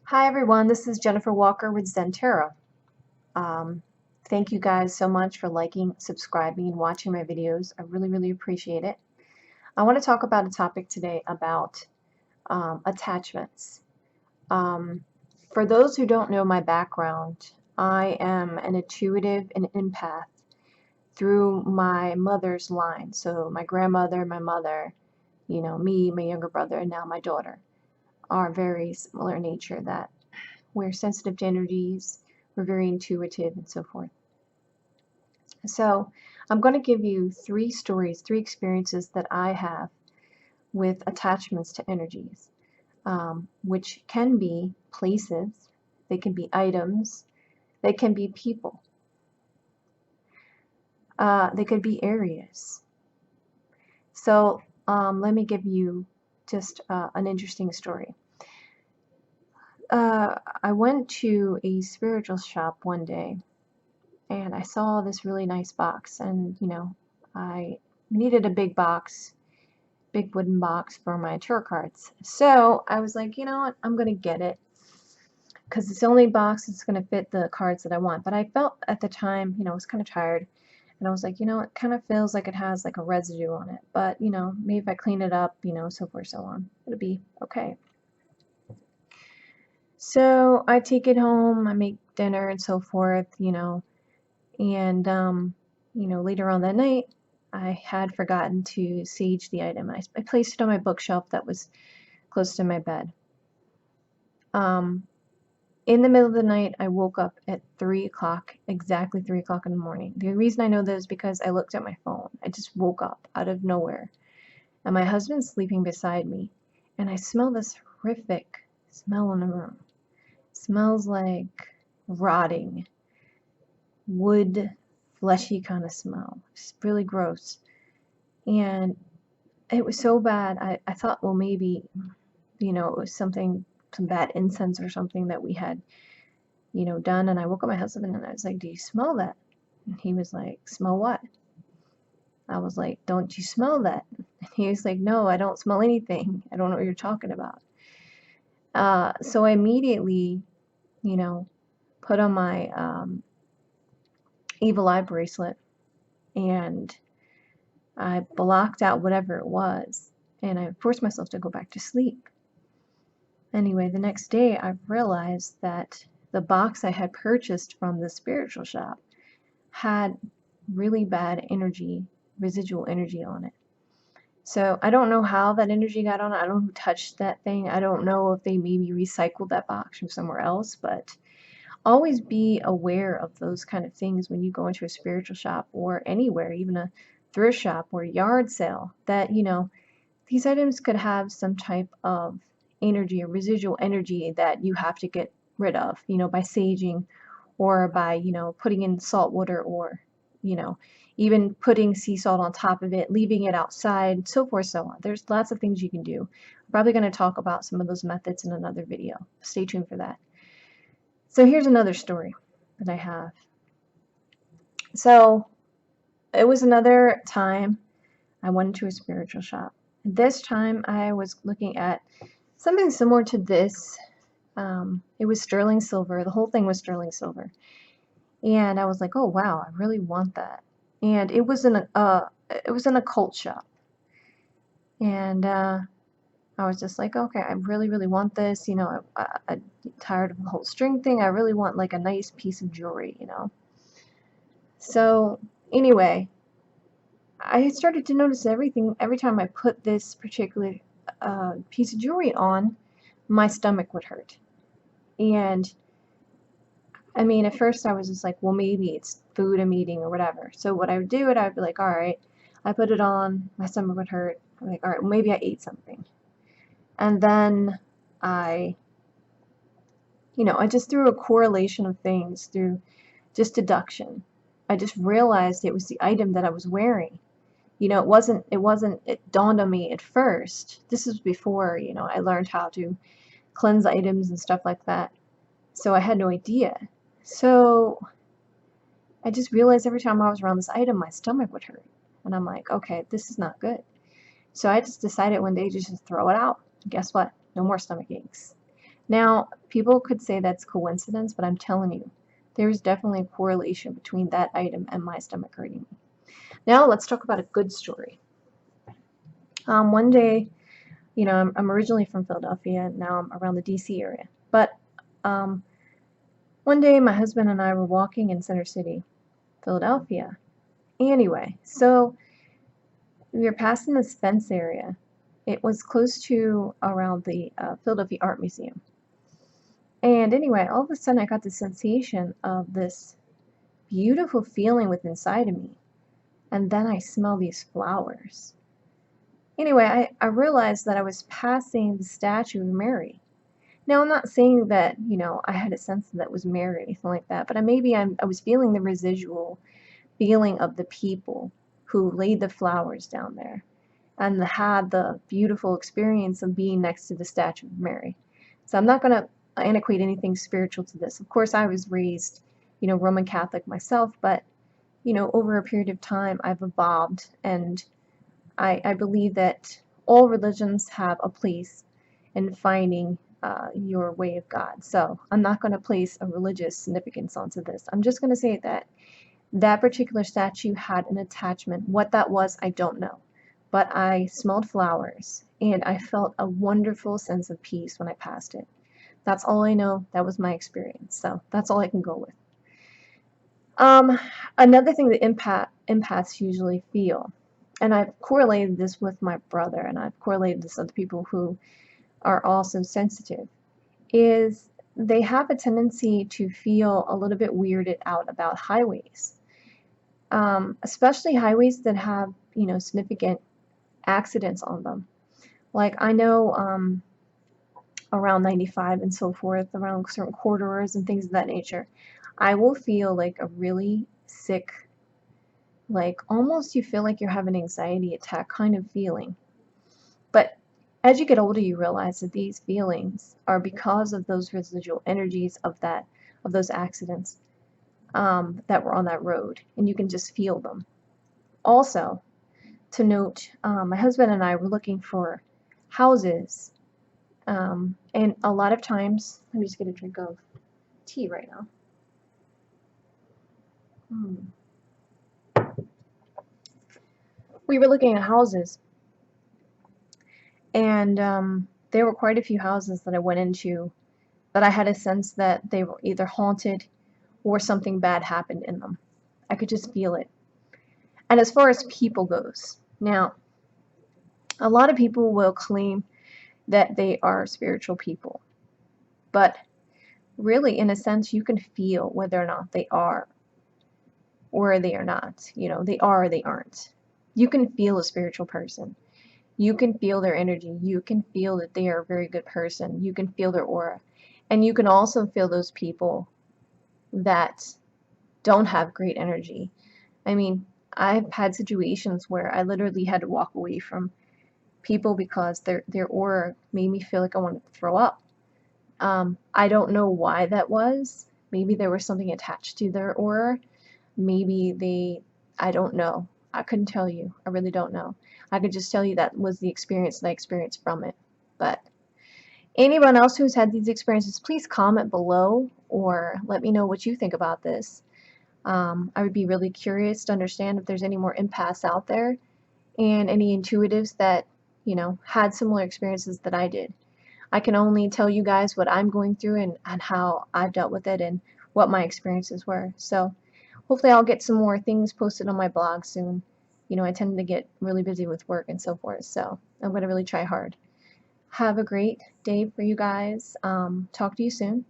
Hi everyone, this is Jennifer Walker with Zen. Um, Thank you guys so much for liking, subscribing, and watching my videos. I really appreciate it. I want to talk about a topic today about attachments. Um, for those who don't know my background, I am an intuitive and empath through my mother's line. So my grandmother, my mother, me, my younger brother, and now my daughter are very similar in nature, that we're sensitive to energies, we're very intuitive, and so forth. So I'm going to give you three stories, three experiences that I have with attachments to energies, which can be places, they can be items, they can be people, they could be areas. So let me give you just an interesting story. I went to a spiritual shop one day and I saw this really nice box, and I needed a big box, big wooden box for my tarot cards. So I was like, you know what, I'm gonna get it because it's the only box that's gonna fit the cards that I want. But I felt at the time, I was kind of tired, and I was like, it kind of feels like it has like a residue on it, but maybe if I clean it up, so forth, so on, it'll be okay. So I take it home, I make dinner and so forth, and later on that night I had forgotten to sage the item. I placed it on my bookshelf that was close to my bed. In the middle of the night I woke up at 3 o'clock, exactly 3 o'clock in the morning. The reason I know that is because I looked at my phone. I just woke up out of nowhere and my husband's sleeping beside me, and I smell this horrific smell in the room. It smells like rotting wood, fleshy kind of smell. It's really gross. And it was so bad. I thought, well, maybe, it was something, some bad incense or something that we had, done. And I woke up my husband and I was like, do you smell that? And he was like, smell what? I was like, don't you smell that? And he was like, no, I don't smell anything. I don't know what you're talking about. So I immediately, put on my evil eye bracelet, and I blocked out whatever it was, and I forced myself to go back to sleep. Anyway, the next day I realized that the box I had purchased from the spiritual shop had really bad energy, residual energy on it. So I don't know how that energy got on it. I don't know who touched that thing. I don't know if they maybe recycled that box from somewhere else, but always be aware of those kind of things when you go into a spiritual shop or anywhere, even a thrift shop or yard sale, that these items could have some type of energy or residual energy that you have to get rid of, by saging, or by putting in salt water, or even putting sea salt on top of it, leaving it outside, so forth, so on. There's lots of things you can do. I'm probably going to talk about some of those methods in another video. Stay tuned for that. So here's another story that I have. So it was another time I went into a spiritual shop. This time I was looking at something similar to this. It was sterling silver. The whole thing was sterling silver. And I was like, oh wow, I really want that. And it was in an occult shop. And I was just like, okay, I really want this. I'm tired of the whole string thing. I really want like a nice piece of jewelry, So anyway, I started to notice every time I put this particular piece of jewelry on, my stomach would hurt. And I mean, at first I was just like, well, maybe it's food I'm eating or whatever. So what I would do, I'd be like, all right, I put it on, my stomach would hurt. I'm like, all right, well, maybe I ate something. And then I just through a correlation of things, through just deduction, I just realized it was the item that I was wearing. It dawned on me at first. This is before, I learned how to cleanse items and stuff like that. So I had no idea. So I just realized every time I was around this item, my stomach would hurt. And I'm like, okay, this is not good. So I just decided one day to just throw it out. And guess what? No more stomach aches. Now, people could say that's coincidence, but I'm telling you, there's definitely a correlation between that item and my stomach hurting me. Now, let's talk about a good story. One day, I'm originally from Philadelphia, and now I'm around the DC area. But um, one day, my husband and I were walking in Center City, Philadelphia. Anyway, so we were passing this fence area. It was close to around the Philadelphia Art Museum. And anyway, all of a sudden I got the sensation of this beautiful feeling within inside of me. And then I smelled these flowers. Anyway, I realized that I was passing the statue of Mary. Now, I'm not saying that, I had a sense that it was Mary or anything like that, but I was feeling the residual feeling of the people who laid the flowers down there and had the beautiful experience of being next to the statue of Mary. So I'm not going to antiquate anything spiritual to this. Of course, I was raised, Roman Catholic myself, but, over a period of time, I've evolved, and I believe that all religions have a place in finding your way of God. So I'm not going to place a religious significance onto this. I'm just going to say that that particular statue had an attachment. What that was, I don't know. But I smelled flowers, and I felt a wonderful sense of peace when I passed it. That's all I know. That was my experience. So that's all I can go with. Another thing that empaths usually feel, and I've correlated this with my brother, and I've correlated this with other people who are also sensitive, is they have a tendency to feel a little bit weirded out about highways, especially highways that have, significant accidents on them. Like I know around 95 and so forth, around certain corridors and things of that nature, I will feel like a really sick, like almost you feel like you're having an anxiety attack kind of feeling. But as you get older, you realize that these feelings are because of those residual energies of those accidents that were on that road, and you can just feel them. Also, to note, my husband and I were looking for houses, and a lot of times, let me just get a drink of tea right now. We were looking at houses, and there were quite a few houses that I went into that I had a sense that they were either haunted or something bad happened in them. I could just feel it. And as far as people goes, now, a lot of people will claim that they are spiritual people, but really, in a sense, you can feel whether or not they are or they are not. They are or they aren't. You can feel a spiritual person. You can feel their energy. You can feel that they are a very good person. You can feel their aura. And you can also feel those people that don't have great energy. I mean, I've had situations where I literally had to walk away from people because their aura made me feel like I wanted to throw up. I don't know why that was. Maybe there was something attached to their aura. Maybe I don't know. I couldn't tell you. I really don't know. I could just tell you that was the experience that I experienced from it. But anyone else who's had these experiences, please comment below or let me know what you think about this. I would be really curious to understand if there's any more empaths out there and any intuitives that, had similar experiences that I did. I can only tell you guys what I'm going through and how I've dealt with it and what my experiences were. So hopefully I'll get some more things posted on my blog soon. I tend to get really busy with work and so forth, so I'm going to really try hard. Have a great day for you guys. Talk to you soon.